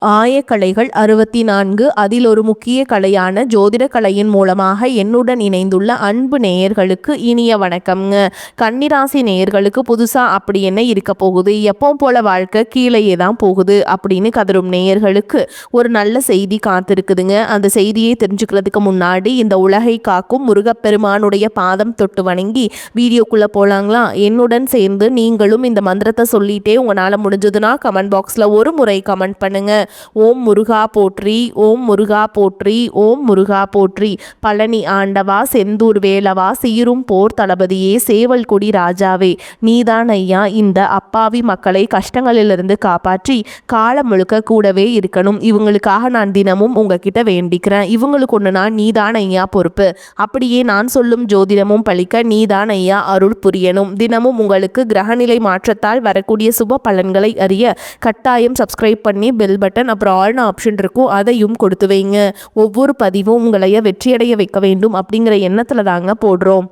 ஆயக்கலைகள் 64 அதில் ஒரு முக்கிய கலையான ஜோதிட கலையின் மூலமாக என்னுடன் இணைந்துள்ள அன்பு நேயர்களுக்கு இனிய வணக்கம்ங்க. கன்னிராசி நேயர்களுக்கு புதுசா அப்படி என்ன இருக்க போகுது, எப்போ போல வாழ்க்கை கீழேயே தான் போகுது அப்படின்னு கதரும் நேயர்களுக்கு ஒரு நல்ல செய்தி காத்திருக்குதுங்க. அந்த செய்தியை தெரிஞ்சுக்கிறதுக்கு முன்னாடி இந்த உலகை காக்கும் முருகப்பெருமானுடைய பாதம் தொட்டு வணங்கி வீடியோக்குள்ள போலாங்களா? என்னுடன் சேர்ந்து நீங்களும் இந்த மந்திரத்தை சொல்லிட்டே உங்களால் முடிஞ்சதுன்னா கமெண்ட் பாக்ஸில் ஒரு முறை கமெண்ட் பண்ணுங்க. ஓம் முருகா போற்றி, ஓம் முருகா போற்றி, ஓம் முருகா போற்றி. பழனி ஆண்டவா, செந்தூர் வேலவா, சீரும் போர் தளபதியே, சேவல் கொடி ராஜாவே, நீதான் ஐயா இந்த அப்பாவி மக்களை கஷ்டங்களிலிருந்து காப்பாற்றி காலம் முழுக்க கூடவே இருக்கணும். இவங்களுக்காக நான் தினமும் உங்ககிட்ட வேண்டிக்கிறேன். இவங்களுக்கு ஒன்று நான் நீதான் ஐயா பொறுப்பு. அப்படியே நான் சொல்லும் ஜோதிடமும் பழிக்க நீதான் ஐயா அருள் புரியணும். தினமும் உங்களுக்கு கிரகநிலை மாற்றத்தால் வரக்கூடிய சுப பலன்களை அறிய கட்டாயம் சப்ஸ்கிரைப் பண்ணி பெல் பட்டன் அப்புறம் ஆல்னு ஆப்ஷன் இருக்கும், அதையும் கொடுத்து வைங்க. ஒவ்வொரு பதிவும் உங்களைய வெற்றியடைய வைக்க வேண்டும் அப்படிங்கிற எண்ணத்துல தாங்க போடுறோம்.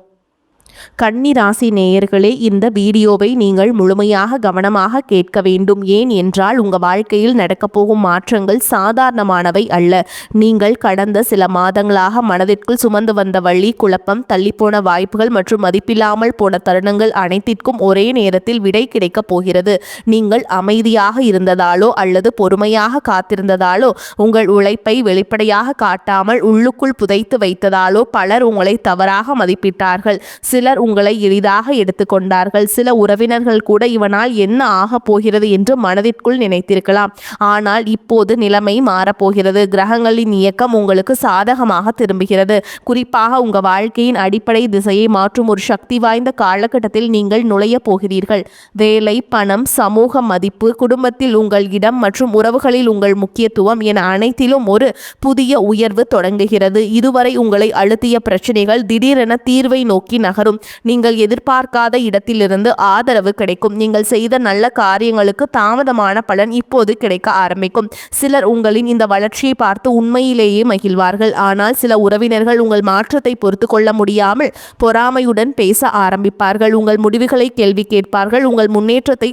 கன்னி ராசி நேயர்களே, இந்த வீடியோவை நீங்கள் முழுமையாக கவனமாக கேட்க வேண்டும். ஏன் என்றால் உங்கள் வாழ்க்கையில் நடக்கப் போகும் மாற்றங்கள் சாதாரணமானவை அல்ல. நீங்கள் கடந்த சில மாதங்களாக மனதிற்குள் சுமந்து வந்த வழி, குழப்பம், தள்ளிப்போன வாய்ப்புகள் மற்றும் மதிப்பில்லாமல் போன தருணங்கள் அனைத்திற்கும் ஒரே நேரத்தில் விடை கிடைக்கப் போகிறது. நீங்கள் அமைதியாக இருந்ததாலோ அல்லது பொறுமையாக காத்திருந்ததாலோ, உங்கள் உழைப்பை வெளிப்படையாக காட்டாமல் உள்ளுக்குள் புதைத்து வைத்ததாலோ பலர் உங்களை தவறாக மதிப்பிட்டார்கள். சிலர் உங்களை எளிதாக எடுத்துக்கொண்டார்கள். சில உறவினர்கள் கூட இவனால் என்ன ஆக போகிறது என்று மனதிற்குள் நினைத்திருக்கலாம். ஆனால் இப்போது நிலைமை மாறப்போகிறது. கிரகங்களின் இயக்கம் உங்களுக்கு சாதகமாக திரும்புகிறது. குறிப்பாக உங்கள் வாழ்க்கையின் அடிப்படை திசையை மாற்றும் ஒரு சக்தி வாய்ந்த காலகட்டத்தில் நீங்கள் நுழைய போகிறீர்கள். வேலை, பணம், சமூக மதிப்பு, குடும்பத்தில் உங்கள் இடம் மற்றும் உறவுகளில் உங்கள் முக்கியத்துவம் என அனைத்திலும் ஒரு புதிய உயர்வு தொடங்குகிறது. இதுவரை உங்களை அழுத்திய பிரச்சனைகள் திடீரென தீர்வை நோக்கி நகரும். நீங்கள் எதிர்பார்க்காத இடத்திலிருந்து ஆதரவு கிடைக்கும். நீங்கள் செய்த நல்ல காரியங்களுக்கு தாமதமான பலன் இப்போது கிடைக்க ஆரம்பிக்கும். சிலர் உங்களின் இந்த வளர்ச்சியை பார்த்து உண்மையிலேயே மகிழ்வார்கள். ஆனால் சில உறவினர்கள் உங்கள் மாற்றத்தை பொறுத்து கொள்ள முடியாமல் பொறாமையுடன் பேச ஆரம்பிப்பார்கள். உங்கள் முடிவுகளை கேள்வி கேட்பார்கள். உங்கள் முன்னேற்றத்தை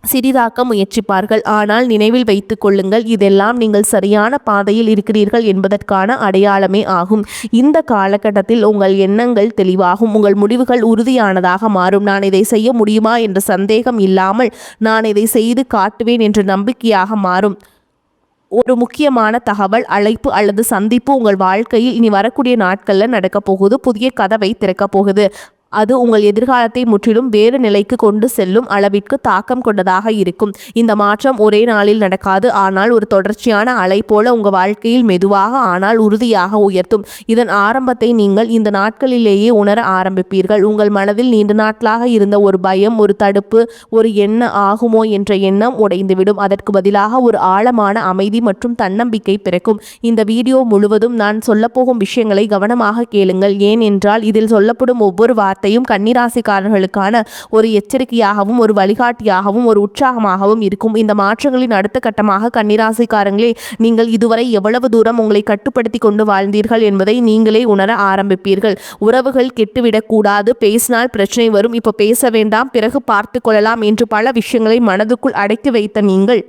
சிறிதாக்க முயற்சிப்பார்கள். ஆனால் நினைவில் வைத்துக் கொள்ளுங்கள், இதெல்லாம் நீங்கள் சரியான பாதையில் இருக்கிறீர்கள் என்பதற்கான அடையாளமே ஆகும். இந்த காலகட்டத்தில் உங்கள் எண்ணங்கள் தெளிவாகும். உங்கள் முடிவுகள் உறுதியானதாக மாறும். நான் இதை செய்ய முடியுமா என்ற சந்தேகம் இல்லாமல் நான் இதை செய்து காட்டுவேன் என்ற நம்பிக்கையாக மாறும். ஒரு முக்கியமான தகவல், அழைப்பு அல்லது சந்திப்பு உங்கள் வாழ்க்கையில் இனி வரக்கூடிய நாட்களில் நடக்கப் போகுது. புதிய கதவை திறக்கப் போகுது. அது உங்கள் எதிர்காலத்தை முற்றிலும் வேறு நிலைக்கு கொண்டு செல்லும் அளவிற்கு தாக்கம் கொண்டதாக இருக்கும். இந்த மாற்றம் ஒரே நாளில் நடக்காது. ஆனால் ஒரு தொடர்ச்சியான அலை போல உங்கள் வாழ்க்கையில் மெதுவாக ஆனால் உறுதியாக உயர்த்தும். இதன் ஆரம்பத்தை நீங்கள் இந்த நாட்களிலேயே உணர ஆரம்பிப்பீர்கள். உங்கள் மனதில் நீண்ட நாட்களாக இருந்த ஒரு பயம், ஒரு தடுப்பு, ஒரு என்ன ஆகுமோ என்ற எண்ணம் உடைந்துவிடும். அதற்கு பதிலாக ஒரு ஆழமான அமைதி மற்றும் தன்னம்பிக்கை பிறக்கும். இந்த வீடியோ முழுவதும் நான் சொல்லப்போகும் விஷயங்களை கவனமாக கேளுங்கள். ஏனென்றால் இதில் சொல்லப்படும் ஒவ்வொரு வார்த்தையும் கன்னிராசிக்காரர்களுக்கான ஒரு எச்சரிக்கையாகவும் ஒரு வழிகாட்டியாகவும் ஒரு உற்சாகமாகவும் இருக்கும். இந்த மாற்றங்களின் அடுத்த கட்டமாக கன்னிராசிக்காரங்களே, நீங்கள் இதுவரை எவ்வளவு தூரம் உங்களை கட்டுப்படுத்தி கொண்டு வாழ்ந்தீர்கள் என்பதை நீங்களே உணர ஆரம்பிப்பீர்கள். உறவுகள் கெட்டுவிடக்கூடாது, பேசினால் பிரச்சனை வரும், இப்போ பேச வேண்டாம், பிறகு பார்த்து கொள்ளலாம் என்று பல விஷயங்களை மனதுக்குள் அடைத்து வைத்த நீங்கள்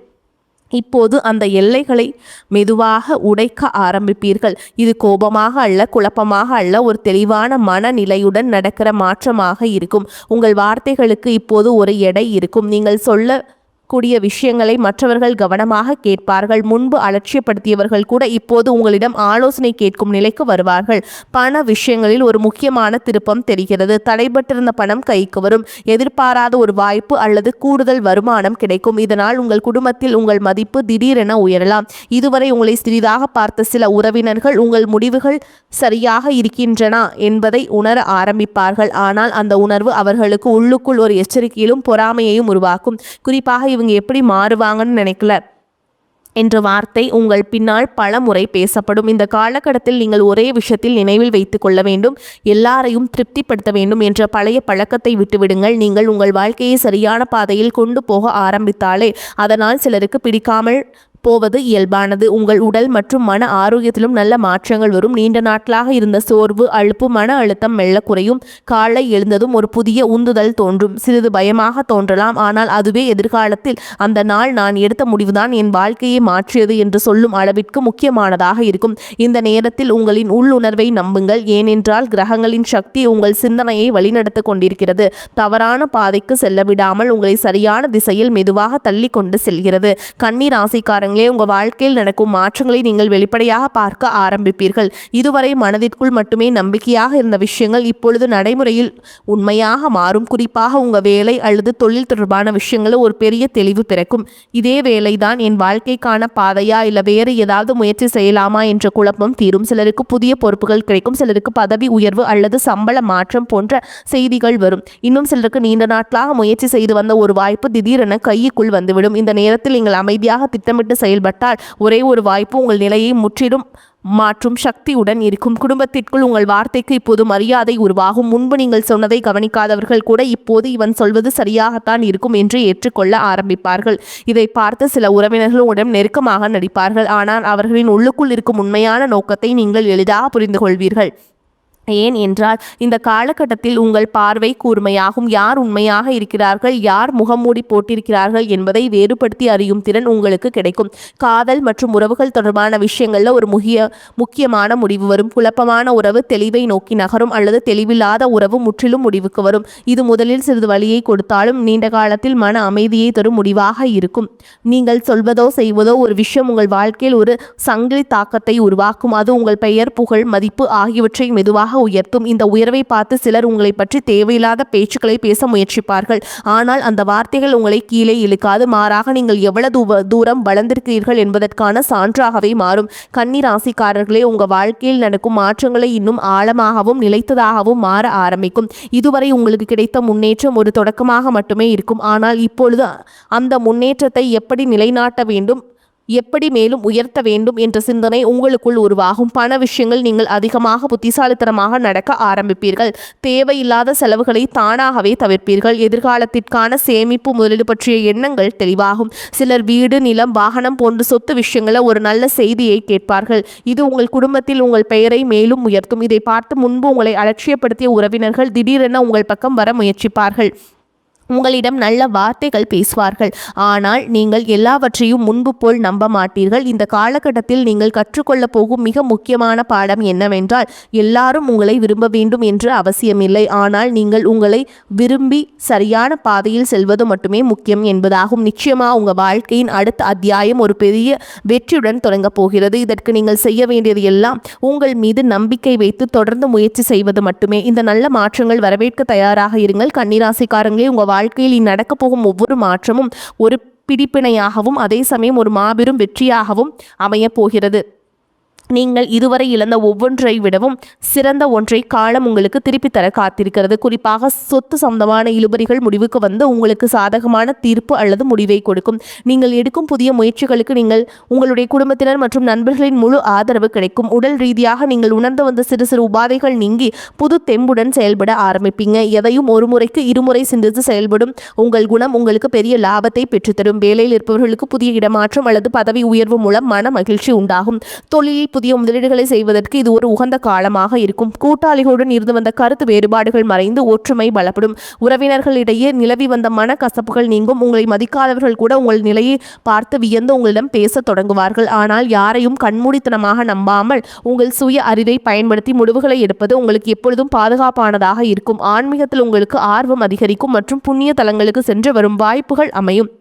இப்போது அந்த எல்லைகளை மெதுவாக உடைக்க ஆரம்பிப்பீர்கள். இது கோபமாக அல்ல, குழப்பமாக அல்ல, ஒரு தெளிவான மனநிலையுடன் நடக்கிற மாற்றமாக இருக்கும். உங்கள் வார்த்தைகளுக்கு இப்போது ஒரு எடை இருக்கும். நீங்கள் கூடிய விஷயங்களை மற்றவர்கள் கவனமாக கேட்பார்கள். முன்பு அலட்சியப்படுத்தியவர்கள் கூட இப்போது உங்களிடம் ஆலோசனை கேட்கும் நிலைக்கு வருவார்கள். பண விஷயங்களில் ஒரு முக்கியமான திருப்பம் தெரிகிறது. தடைபட்டிருந்த பணம் கைக்கு வரும். எதிர்பாராத ஒரு வாய்ப்பு அல்லது கூடுதல் வருமானம் கிடைக்கும். இதனால் உங்கள் குடும்பத்தில் உங்கள் மதிப்பு திடீரென உயரலாம். இதுவரை உங்களை சிறிதாக பார்த்த சில உறவினர்கள் உங்கள் முடிவுகள் சரியாக இருக்கின்றன என்பதை உணர ஆரம்பிப்பார்கள். ஆனால் அந்த உணர்வு அவர்களுக்கு உள்ளுக்குள் ஒரு எச்சரிக்கையிலும் பொறாமையையும் உருவாக்கும். குறிப்பாக இவங்க எப்படி மாறுவாங்கன்னு நினைக்கல என்ற வார்த்தை உங்கள் பின்னால் பல முறை பேசப்படும். இந்த காலகட்டத்தில் நீங்கள் ஒரே விஷயத்தில் நினைவில் வைத்துக் கொள்ள வேண்டும், எல்லாரையும் திருப்திப்படுத்த வேண்டும் என்ற பழைய பழக்கத்தை விட்டுவிடுங்கள். நீங்கள் உங்கள் வாழ்க்கையை சரியான பாதையில் கொண்டு போக ஆரம்பித்தாலே அதனால் சிலருக்கு பிடிக்காமல் போவது இயல்பானது. உங்கள் உடல் மற்றும் மன ஆரோக்கியத்திலும் நல்ல மாற்றங்கள் வரும். நீண்ட நாட்களாக இருந்த சோர்வு, அலுப்பு, மன அழுத்தம் மெல்ல குறையும். காலை எழுந்ததும் ஒரு புதிய உந்துதல் தோன்றும். சிறிது பயமாக தோன்றலாம், ஆனால் அதுவே எதிர்காலத்தில் அந்த நாள் நான் எடுத்த முடிவுதான் என் வாழ்க்கையை மாற்றியது என்று சொல்லும் அளவிற்கு முக்கியமானதாக இருக்கும். இந்த நேரத்தில் உங்களின் உள்ளுணர்வை நம்புங்கள், ஏனென்றால் கிரகங்களின் சக்தி உங்கள் சிந்தனையை வழிநடத்த கொண்டிருக்கிறது. தவறான பாதைக்கு செல்ல விடாமல் உங்களை சரியான திசையில் மெதுவாக தள்ளி கொண்டு செல்கிறது. கன்னி ராசிக்காரங்களே, உங்கள் வாழ்க்கையில் நடக்கும் மாற்றங்களை நீங்கள் வெளிப்படையாக பார்க்க ஆரம்பிப்பீர்கள். இதுவரை மனதிற்குள் மட்டுமே நம்பிக்கையாக இருந்த விஷயங்கள் இப்பொழுது நடைமுறையில் உண்மையாக மாறும். குறிப்பாக உங்கள் வேலை அல்லது தொழில் தொடர்பான விஷயங்களில் ஒரு பெரிய தெளிவு பிறக்கும். இதே வேலைதான் என் வாழ்க்கைக்கான பாதையா, இல்லை வேறு ஏதாவது முயற்சி செய்யலாமா என்ற குழப்பம் தீரும். சிலருக்கு புதிய பொறுப்புகள் கிடைக்கும், சிலருக்கு பதவி உயர்வு அல்லது சம்பள மாற்றம் போன்ற செய்திகள் வரும். இன்னும் சிலருக்கு நீண்ட நாட்களாக முயற்சி செய்து வந்த ஒரு வாய்ப்பு திடீரென கைக்குள் வந்துவிடும். இந்த நேரத்தில் நீங்கள் அமைதியாக திட்டமிட்டு செயல்பட்டால் ஒரே ஒரு வாய்ப்பு உங்கள் நிலையை முற்றிலும் மாற்றும் சக்தியுடன் இருக்கும். குடும்பத்திற்குள் உங்கள் வார்த்தைக்கு இப்போது மரியாதை உருவாகும். முன்பு நீங்கள் சொன்னதை கவனிக்காதவர்கள் கூட இப்போது இவன் சொல்வது சரியாகத்தான் இருக்கும் என்று ஏற்றுக்கொள்ள ஆரம்பிப்பார்கள். இதை பார்த்து சில உறவினர்கள் உங்களிடம் நெருக்கமாக நடிப்பார்கள், ஆனால் அவர்களின் உள்ளுக்குள் இருக்கும் உண்மையான நோக்கத்தை நீங்கள் எளிதாக புரிந்து கொள்வீர்கள். ஏன் என்றால் இந்த காலகட்டத்தில் உங்கள் பார்வை கூர்மையாகும். யார் உண்மையாக இருக்கிறார்கள், யார் முகமூடி போட்டிருக்கிறார்கள் என்பதை வேறுபடுத்தி அறியும் திறன் உங்களுக்கு கிடைக்கும். காதல் மற்றும் உறவுகள் தொடர்பான விஷயங்களில் ஒரு முக்கியமான முடிவு வரும். குழப்பமான உறவு தெளிவை நோக்கி நகரும், அல்லது தெளிவில்லாத உறவு முற்றிலும் முடிவுக்கு வரும். இது முதலில் சிறிது வழியை கொடுத்தாலும் நீண்ட காலத்தில் மன அமைதியை தரும் முடிவாக இருக்கும். நீங்கள் சொல்வதோ செய்வதோ ஒரு விஷயம் உங்கள் வாழ்க்கையில் ஒரு சங்கிலி தாக்கத்தை உருவாக்கும். அது உங்கள் பெயர், புகழ், மதிப்பு ஆகியவற்றை மெதுவாக உயர்த்தும். இந்த உயர்வை பார்த்து சிலர் உங்களை பற்றி தேவையில்லாத பேச்சுக்களை பேச முயற்சிப்பார்கள், ஆனால் அந்த வார்த்தைகள் உங்களை கீழே இழுக்காது. மாறாக நீங்கள் எவ்வளவு தூரம் வளர்ந்திருக்கிறீர்கள் என்பதற்கான சான்றாகவே மாறும். கன்னி ராசிக்காரர்களே, உங்கள் வாழ்க்கையில் நடக்கும் மாற்றங்களை இன்னும் ஆழமாகவும் நிலைத்ததாகவும் மாற ஆரம்பிக்கும். இதுவரை உங்களுக்கு கிடைத்த முன்னேற்றம் ஒரு தொடக்கமாக மட்டுமே இருக்கும், ஆனால் இப்பொழுது அந்த முன்னேற்றத்தை எப்படி நிலைநாட்ட வேண்டும், எப்படி மேலும் உயர்த்த வேண்டும் என்ற சிந்தனை உங்களுக்குள் உருவாகும். பண விஷயங்கள் நீங்கள் அதிகமாக புத்திசாலித்தனமாக நடக்க ஆரம்பிப்பீர்கள். தேவையில்லாத செலவுகளை தானாகவே தவிர்ப்பீர்கள். எதிர்காலத்திற்கான சேமிப்பு, முதலீடு பற்றிய எண்ணங்கள் தெளிவாகும். சிலர் வீடு, நிலம், வாகனம் போன்ற சொத்து விஷயங்களில் ஒரு நல்ல செய்தியை கேட்பார்கள். இது உங்கள் குடும்பத்தில் உங்கள் பெயரை மேலும் உயர்த்தும். இதை பார்த்து முன்பு உங்களை அலட்சியப்படுத்திய உறவினர்கள் திடீரென உங்கள் பக்கம் வர முயற்சிப்பார்கள். உங்களிடம் நல்ல வார்த்தைகள் பேசுவார்கள், ஆனால் நீங்கள் எல்லாவற்றையும் முன்பு போல் நம்ப மாட்டீர்கள். இந்த காலகட்டத்தில் நீங்கள் கற்றுக்கொள்ளப் போகும் மிக முக்கியமான பாடம் என்னவென்றால், எல்லாரும் உங்களை விரும்ப வேண்டும் என்று அவசியமில்லை, ஆனால் நீங்கள் உங்களை விரும்பி சரியான பாதையில் செல்வது மட்டுமே முக்கியம் என்பதாகும். நிச்சயமாக உங்கள் வாழ்க்கையின் அடுத்த அத்தியாயம் ஒரு பெரிய வெற்றியுடன் தொடங்கப் போகிறது. இதற்கு நீங்கள் செய்ய வேண்டியது எல்லாம் உங்கள் மீது நம்பிக்கை வைத்து தொடர்ந்து முயற்சி செய்வது மட்டுமே. இந்த நல்ல மாற்றங்கள் வரவேற்க தயாராக இருங்கள். கன்னிராசிக்காரங்களே, உங்கள் வாழ்க்கையில் நடக்கப் போகும் ஒவ்வொரு மாற்றமும் ஒரு பிடிப்பினையாகவும் அதே சமயம் ஒரு மாபெரும் வெற்றியாகவும் அமையப் போகிறது. நீங்கள் இதுவரை இழந்த ஒவ்வொன்றை விடவும் சிறந்த ஒன்றை காலம் உங்களுக்கு திருப்பி தர காத்திருக்கிறது. குறிப்பாக சொத்து சம்பந்தமான இழுபறிகள் முடிவுக்கு வந்து உங்களுக்கு சாதகமான தீர்ப்பு அல்லது முடிவை கொடுக்கும். நீங்கள் எடுக்கும் புதிய முயற்சிகளுக்கு நீங்கள் உங்களுடைய குடும்பத்தினர் மற்றும் நண்பர்களின் முழு ஆதரவு கிடைக்கும். உடல் ரீதியாக நீங்கள் உணர்ந்து வந்த சிறு சிறு உபாதைகள் நீங்கி புது தெம்புடன் செயல்பட ஆரம்பிப்பீங்க. எதையும் ஒரு முறைக்கு இருமுறை சிந்தித்து செயல்படும் உங்கள் குணம் உங்களுக்கு பெரிய லாபத்தை பெற்றுத்தரும். வேலையில் இருப்பவர்களுக்கு புதிய இடமாற்றம் அல்லது பதவி உயர்வு மூலம் மன மகிழ்ச்சி உண்டாகும். தொழிலில் புதிய முதலீடுகளை செய்வதற்கு இது ஒரு உகந்த காலமாக இருக்கும். கூட்டாளிகளுடன் இருந்து வந்த கருத்து வேறுபாடுகள் மறைந்து ஒற்றுமை பலப்படும். உறவினர்களிடையே நிலவி வந்த மன கசப்புகள் நீங்கும். உங்களை மதிக்காதவர்கள் கூட உங்கள் நிலையை பார்த்து வியந்து உங்களிடம் பேச தொடங்குவார்கள். ஆனால் யாரையும் கண்மூடித்தனமாக நம்பாமல் உங்கள் சுய அறிவை பயன்படுத்தி முடிவுகளை எடுப்பது உங்களுக்கு எப்பொழுதும் பாதுகாப்பானதாக இருக்கும். ஆன்மீகத்தில் உங்களுக்கு ஆர்வம் அதிகரிக்கும் மற்றும் புண்ணிய தலங்களுக்கு சென்று வரும் வாய்ப்புகள் அமையும்.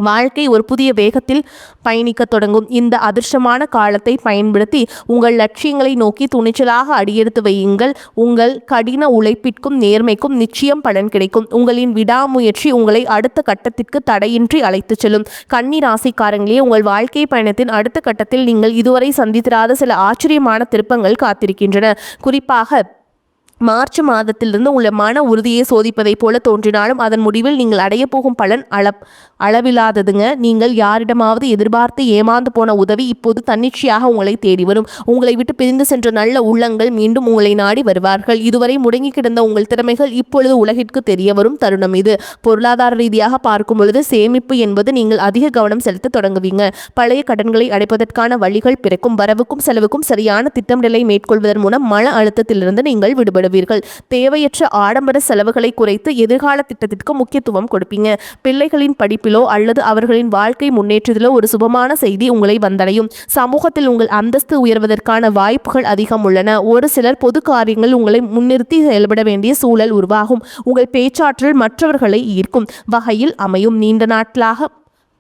வாழ்க்கை ஒரு புதிய வேகத்தில் பயணிக்க தொடங்கும். இந்த அதிர்ஷ்டமான காலத்தை பயன்படுத்தி உங்கள் லட்சியங்களை நோக்கி துணிச்சலாக அடியெடுத்து வையுங்கள். உங்கள் கடின உழைப்பிற்கும் நேர்மைக்கும் நிச்சயம் பலன் கிடைக்கும். உங்களின் விடாமுயற்சி உங்களை அடுத்த கட்டத்திற்கு தடையின்றி அழைத்து செல்லும். கன்னி ராசிக்காரங்களே, உங்கள் வாழ்க்கை பயணத்தின் அடுத்த கட்டத்தில் நீங்கள் இதுவரை சந்தித்திராத சில ஆச்சரியமான திருப்பங்கள் காத்திருக்கின்றன. குறிப்பாக மார்ச் மாதத்திலிருந்து உள்ள மன உறுதியை சோதிப்பதைப் போல தோன்றினாலும் அதன் முடிவில் நீங்கள் அடைய போகும் பலன் அளவில்லாததுங்க. நீங்கள் யாரிடமாவது எதிர்பார்த்து ஏமாந்து போன உதவி இப்போது தன்னிச்சையாக உங்களை தேடி வரும். உங்களை விட்டு பிரிந்து சென்ற நல்ல உள்ளங்கள் மீண்டும் உங்களை நாடி வருவார்கள். இதுவரை முடங்கி கிடந்த உங்கள் திறமைகள் இப்பொழுது உலகிற்கு தெரிய வரும் தருணம் இது. பொருளாதார ரீதியாக பார்க்கும் பொழுது சேமிப்பு என்பது நீங்கள் அதிக கவனம் செலுத்த தொடங்குவீங்க. பழைய கடன்களை அடைப்பதற்கான வழிகள் பிறக்கும். வரவுக்கும் செலவுக்கும் சரியான திட்டமிடலை மேற்கொள்வதன் மூலம் மன அழுத்தத்திலிருந்து நீங்கள் விடுபடுவீர்கள். தேவையற்ற ஆடம்பர செலவுகளை குறைத்து எதிர்கால திட்டத்திற்கு முக்கியத்துவம் கொடுப்பீங்க. பிள்ளைகளின் படிப்பிலோ அல்லது அவர்களின் வாழ்க்கை முன்னேற்றத்திலோ ஒரு சுபமான செய்தி உங்களை வந்தடையும். சமூகத்தில் உங்கள் அந்தஸ்து உயர்வதற்கான வாய்ப்புகள் அதிகம் உள்ளன. ஒரு சிலர் பொது காரியங்கள் உங்களை முன்னிறுத்தி செயல்பட வேண்டிய சூழல் உருவாகும். உங்கள் பேச்சாற்றல் மற்றவர்களை ஈர்க்கும் வகையில் அமையும். நீண்ட நாட்களாக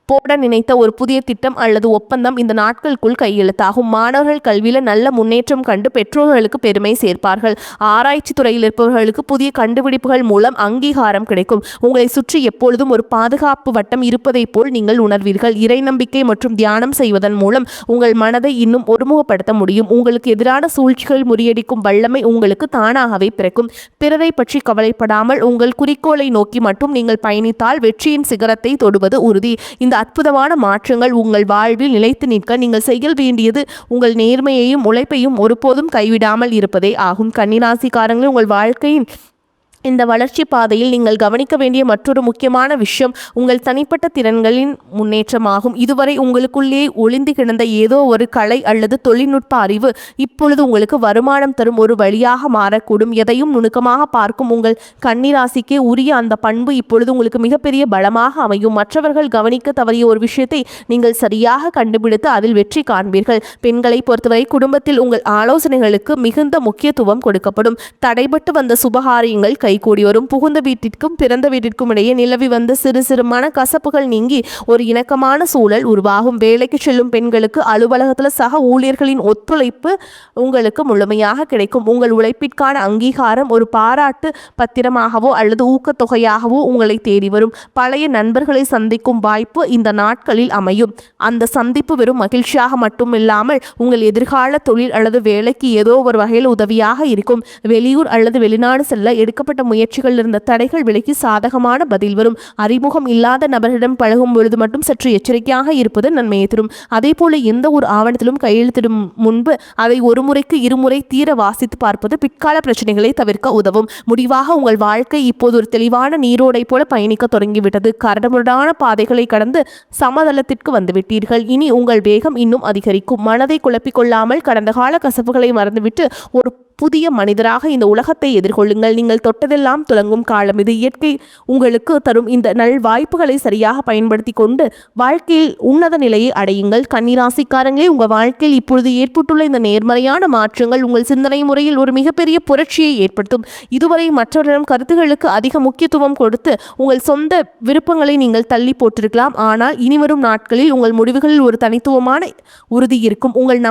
போட நினைத்த ஒரு புதிய திட்டம் அல்லது ஒப்பந்தம் இந்த நாட்களுக்குள் கையெழுத்தாகும். மாணவர்கள் கல்வியில் நல்ல முன்னேற்றம் கண்டு பெற்றோர்களுக்கு பெருமை சேர்ப்பார்கள். ஆராய்ச்சி துறையில் இருப்பவர்களுக்கு புதிய கண்டுபிடிப்புகள் மூலம் அங்கீகாரம் கிடைக்கும். உங்களை சுற்றி எப்பொழுதும் ஒரு பாதுகாப்பு வட்டம் இருப்பதைப் போல் நீங்கள் உணர்வீர்கள். இறை நம்பிக்கை மற்றும் தியானம் செய்வதன் மூலம் உங்கள் மனதை இன்னும் ஒருமுகப்படுத்த முடியும். உங்களுக்கு எதிரான சூழ்ச்சிகள் முறியடிக்கும் வல்லமை உங்களுக்கு தானாகவே பிறக்கும். பிறரை பற்றி கவலைப்படாமல் உங்கள் குறிக்கோளை நோக்கி மட்டும் நீங்கள் பயணித்தால் வெற்றியின் சிகரத்தை தொடுவது உறுதி. இந்த அற்புதமான மாற்றங்கள் உங்கள் வாழ்வில் நிலைத்து நிற்க நீங்கள் செய்ய வேண்டியது உங்கள் நேர்மையையும் உழைப்பையும் ஒருபோதும் கைவிடாமல் இருப்பதே ஆகும். கன்னிராசிக்காரங்கள், உங்கள் வாழ்க்கையின் இந்த வளர்ச்சி பாதையில் நீங்கள் கவனிக்க வேண்டிய மற்றொரு முக்கியமான விஷயம் உங்கள் தனிப்பட்ட திறன்களின் முன்னேற்றமாகும். இதுவரை உங்களுக்குள்ளே ஒளிந்து கிடந்த ஏதோ ஒரு கலை அல்லது தொழில்நுட்ப அறிவு இப்பொழுது உங்களுக்கு வருமானம் தரும் ஒரு வழியாக மாறக்கூடும். எதையும் நுணுக்கமாக பார்க்கும் உங்கள் கன்னிராசிக்கே உரிய அந்த பண்பு இப்பொழுது உங்களுக்கு மிகப்பெரிய பலமாக அமையும். மற்றவர்கள் கவனிக்க தவறிய ஒரு விஷயத்தை நீங்கள் சரியாக கண்டுபிடித்து அதில் வெற்றி காண்பீர்கள். பெண்களை பொறுத்தவரை குடும்பத்தில் உங்கள் ஆலோசனைகளுக்கு மிகுந்த முக்கியத்துவம் கொடுக்கப்படும். தடைபட்டு வந்த சுபகாரியங்கள் கூடி வரும். புகுந்த வீட்டிற்கும் பிறந்த வீட்டிற்கும் இடையே நிலவி வந்த சிறு சிறு மன கசப்புகள் நீங்கி ஒரு இணக்கமான சூழல் உருவாகும். வேலைக்கு செல்லும் பெண்களுக்கு அலுவலகத்தில் சக ஊழியர்களின் ஒத்துழைப்பு உங்களுக்கு முழுமையாக கிடைக்கும். உங்கள் உழைப்பிற்கான அங்கீகாரம் ஒரு பாராட்டு பத்திரமாகவோ அல்லது ஊக்கத்தொகையாகவோ உங்களை தேடி வரும். பழைய நண்பர்களை சந்திக்கும் வாய்ப்பு இந்த நாட்களில் அமையும். அந்த சந்திப்பு வெறும் மகிழ்ச்சியாக மட்டுமில்லாமல் உங்கள் எதிர்கால தொழில் அல்லது வேலைக்கு ஏதோ ஒரு வகையில் உதவியாக இருக்கும். வெளியூர் அல்லது வெளிநாடு செல்ல எடுக்கப்பட்ட முயற்சிகள் இருந்த தடைகள் விலகி சாதகமான பதில் வரும். அறிமுகம் இல்லாத நபர்களிடம் பழகும் பொழுது மட்டும் சற்று எச்சரிக்கையாக இருப்பது நன்மையை தரும். அதே போல எந்த ஒரு ஆவணத்திலும் கையெழுத்திடும் முன்பு அதை ஒரு முறைக்கு இருமுறை தீர வாசித்து பார்ப்பது பிற்கால பிரச்சனைகளை தவிர்க்க உதவும். முடிவாக உங்கள் வாழ்க்கை இப்போது ஒரு தெளிவான நீரோடை போல பயணிக்க தொடங்கிவிட்டது. கரடுமுரடான பாதைகளை கடந்து சமதளத்திற்கு வந்துவிட்டீர்கள். இனி உங்கள் வேகம் இன்னும் அதிகரிக்கும். மனதை குழப்பிக்கொள்ளாமல் கடந்த கால கசப்புகளை மறந்துவிட்டு ஒரு புதிய மனிதராக இந்த உலகத்தை எதிர்கொள்ளுங்கள். நீங்கள் தொட்டதெல்லாம் துலங்கும் காலம் இது. இயற்கை உங்களுக்கு தரும் இந்த நல் வாய்ப்புகளை சரியாக பயன்படுத்தி கொண்டு வாழ்க்கையில் உன்னத நிலையை அடையுங்கள். கன்னிராசிக்காரங்களே, உங்கள் வாழ்க்கையில் இப்பொழுது ஏற்பட்டுள்ள இந்த நேர்மறையான மாற்றங்கள் உங்கள் சிந்தனை முறையில் ஒரு மிகப்பெரிய புரட்சியை ஏற்படுத்தும். இதுவரை மற்றவர்களிடம் கருத்துகளுக்கு அதிக முக்கியத்துவம் கொடுத்து உங்கள் சொந்த விருப்பங்களை நீங்கள் தள்ளி போட்டிருக்கலாம். ஆனால் இனிவரும் நாட்களில் உங்கள் முடிவுகளில் ஒரு தனித்துவமான உறுதி இருக்கும். உங்கள்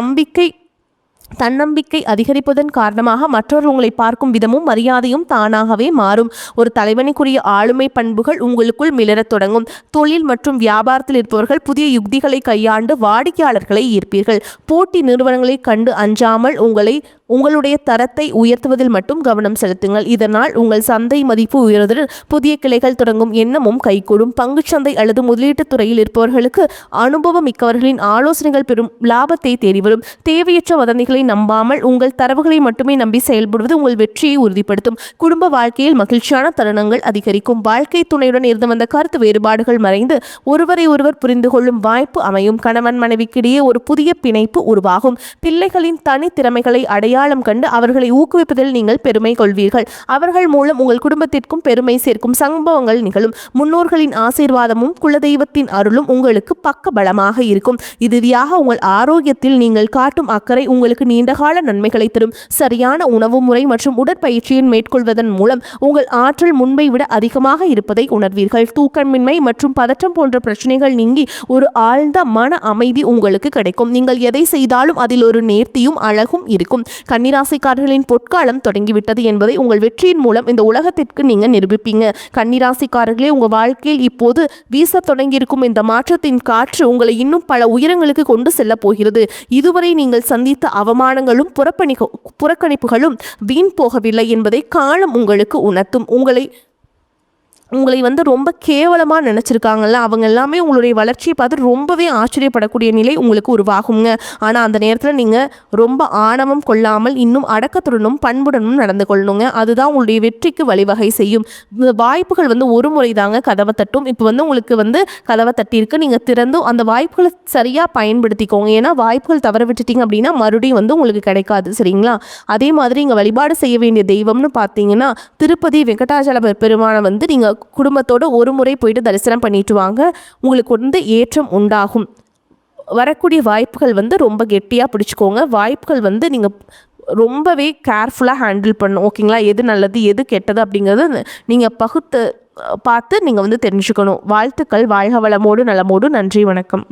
தன்னம்பிக்கை அதிகரிப்பதன் காரணமாக மற்றவர் உங்களை பார்க்கும் விதமும் மரியாதையும் தானாகவே மாறும். ஒரு தலைவனுக்குரிய ஆளுமை பண்புகள் உங்களுக்குள் மிளரத் தொடங்கும். தொழில் மற்றும் வியாபாரத்தில் இருப்பவர்கள் புதிய யுக்திகளை கையாண்டு வாடிக்கையாளர்களை ஈர்ப்பீர்கள். போட்டி நிறுவனங்களை கண்டு அஞ்சாமல் உங்களுடைய தரத்தை உயர்த்துவதில் மட்டும் கவனம் செலுத்துங்கள். இதனால் உங்கள் சந்தை மதிப்பு உயர்வதுடன் புதிய கிளைகள் தொடங்கும் எண்ணமும் கைகூடும். பங்குச்சந்தை அல்லது முதலீட்டுத் துறையில் இருப்பவர்களுக்கு அனுபவம் மிக்கவர்களின் ஆலோசனைகள் பெறும் லாபத்தை தேடி வரும். தேவையற்ற வதந்திகளை நம்பாமல் உங்கள் தரவுகளை மட்டுமே நம்பி செயல்படுவது உங்கள் வெற்றியை உறுதிப்படுத்தும். குடும்ப வாழ்க்கையில் மகிழ்ச்சியான தருணங்கள் அதிகரிக்கும். வாழ்க்கை துணையுடன் இருந்து வந்த கருத்து வேறுபாடுகள் மறைந்து ஒருவரை ஒருவர் புரிந்து கொள்ளும் வாய்ப்பு அமையும். கணவன் மனைவிக்கிடையே ஒரு புதிய பிணைப்பு உருவாகும். பிள்ளைகளின் தனி திறமைகளை அடையாளம் கண்டு அவர்களை ஊக்குவிப்பதில் நீங்கள் பெருமை கொள்வீர்கள். அவர்கள் மூலம் உங்கள் குடும்பத்திற்கும் பெருமை சேர்க்கும் சம்பவங்கள் நிகழும். முன்னோர்களின் ஆசீர்வாதமும் குலதெய்வத்தின் அருளும் உங்களுக்கு பக்க பலமாக இருக்கும். இறுதியாக உங்கள் ஆரோக்கியத்தில் நீங்கள் காட்டும் அக்கறை உங்களுக்கு நீண்டகால நன்மைகளை தரும். சரியான உணவு முறை மற்றும் உடற்பயிற்சியை மேற்கொள்வதன் மூலம் உங்கள் ஆற்றல் முன்பை விட அதிகமாக இருப்பதை உணர்வீர்கள். தூக்கமின்மை மற்றும் பதற்றம் போன்ற பிரச்சனைகள் நீங்கி ஒரு ஆழ்ந்த மன அமைதி உங்களுக்கு கிடைக்கும். நீங்கள் எதை செய்தாலும் அதில் ஒரு நேர்த்தியும் அழகும் இருக்கும். கன்னிராசிக்காரர்களின் பொற்காலம் தொடங்கிவிட்டது என்பதை உங்கள் வெற்றியின் மூலம் இந்த உலகத்திற்கு நீங்கள் நிரூபிப்பீங்க. கன்னிராசிக்காரர்களே, உங்கள் வாழ்க்கையில் இப்போது வீச தொடங்கியிருக்கும் இந்த மாற்றத்தின் காற்று உங்களை இன்னும் பல உயரங்களுக்கு கொண்டு செல்ல போகிறது. இதுவரை நீங்கள் சந்தித்த அவமானங்களும் புறக்கணிப்புகளும் வீண் போகவில்லை என்பதை காலம் உங்களுக்கு உணர்த்தும். உங்களை ரொம்ப கேவலமாக நினச்சிருக்காங்கல்ல, அவங்க எல்லாமே உங்களுடைய வளர்ச்சியை பார்த்து ரொம்பவே ஆச்சரியப்படக்கூடிய நிலை உங்களுக்கு உருவாகுங்க. ஆனால் அந்த நேரத்தில் நீங்கள் ரொம்ப ஆணவம் கொள்ளாமல் இன்னும் அடக்கத்துடனும் பண்புடனும் நடந்து கொள்ளணுங்க. அதுதான் உங்களுடைய வெற்றிக்கு வழிவகை செய்யும். வாய்ப்புகள் ஒரு முறை தாங்க கதவை தட்டும். இப்போ உங்களுக்கு கதவை தட்டியிருக்கு, நீங்கள் திறந்தும் அந்த வாய்ப்புகளை சரியாக பயன்படுத்திக்கோங்க. ஏன்னா வாய்ப்புகள் தவற விட்டுட்டீங்க அப்படின்னா மறுபடியும் உங்களுக்கு கிடைக்காது. சரிங்களா? அதே மாதிரி இங்கே வழிபாடு செய்ய வேண்டிய தெய்வம்னு பார்த்தீங்கன்னா திருப்பதி வெங்கடாச்சல பெருமானை நீங்கள் குடும்பத்தோடு ஒரு முறை போயிட்டு தரிசனம் பண்ணிட்டு வாங்க. உங்களுக்கு ஏற்றம் உண்டாகும். வரக்கூடிய வாய்ப்புகள் ரொம்ப கெட்டியாக பிடிச்சிக்கோங்க. வாய்ப்புகள் நீங்கள் ரொம்பவே கேர்ஃபுல்லாக ஹேண்டில் பண்ணணும். ஓகேங்களா? எது நல்லது எது கெட்டது அப்படிங்கிறது நீங்கள் பார்த்து நீங்கள் தெரிஞ்சுக்கணும். வாழ்த்துக்கள். வாழ்க வளமோடு நலமோடு. நன்றி, வணக்கம்.